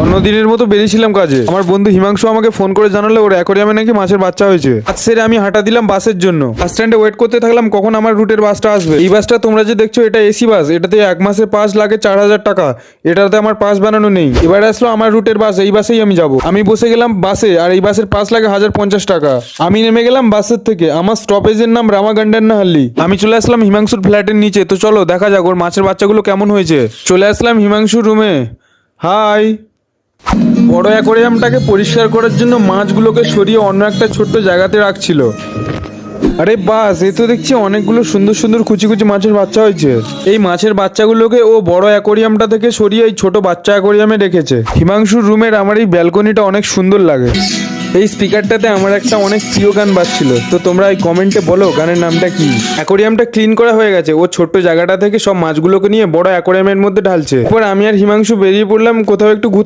অন্যদিনের মতো বেরিয়েছিলাম কাজে। আমার বন্ধু হিমাংশু আমাকে ফোন করে জানালো ওর অ্যাকোয়ারিয়ামে নাকি মাছের বাচ্চা হয়েছে। কাজ সেরে আমি হাঁটা দিলাম বাসের জন্য। বাস স্ট্যান্ডে ওয়েট করতে থাকলাম কখন আমার রুটের বাসটা আসবে। এই বাসটা তোমরা যে দেখছো এটা এসি বাস, এটাতে 1 মাসে পাস লাগে 4,000 টাকা। এটাতে আমার পাস বানানো নেই। এবারে আসলো আমার রুটের বাস, এই বাসেই আমি যাব। আমি বসে গেলাম বাসে, আর এই বাসের পাস লাগে 1,050 টাকা। আমি নেমে গেলাম বাসের থেকে। আমার স্টপেজের নাম রামাগান্ডারনাহাল্লি। আমি চলে আসলাম হিমাংশুর ফ্ল্যাটের নিচে। তো চলো দেখা যাক ওর মাছের বাচ্চাগুলো কেমন হয়েছে। চলে আসলাম হিমাংশুর রুমে। হাই। বড় অ্যাকোয়ারিয়ামটাকে পরিষ্কার করার জন্য মাছগুলোকে সরিয়ে অন্য একটা ছোট্ট জায়গাতে রাখছিল। আরে বাস, এ তো দেখছি অনেকগুলো সুন্দর সুন্দর কুচি কুচি মাছের বাচ্চা হয়েছে। এই মাছের বাচ্চাগুলোকে ও বড় অ্যাকোয়ারিয়ামটা থেকে সরিয়ে এই ছোট বাচ্চা অ্যাকোয়ারিয়ামে রেখেছে। হিমাংশুর রুমের আমার এই ব্যালকনিটা অনেক সুন্দর লাগে। এই স্পিকারটাতে আমার একটা অনেক প্রিয় গান বাজছিল। তো তোমরা এই কমেন্টে বলো গানের নামটা কি। অ্যাকোয়ারিয়ামটা ক্লিন করা হয়ে গেছে। ও ছোট্ট জায়গাটা থেকে সব মাছগুলোকে নিয়ে বড় অ্যাকোয়ারিয়ামের মধ্যে ঢালছে। এরপর আমি আর হিমাংশু বেরিয়ে পড়লাম কোথাও একটু ঘুরতে।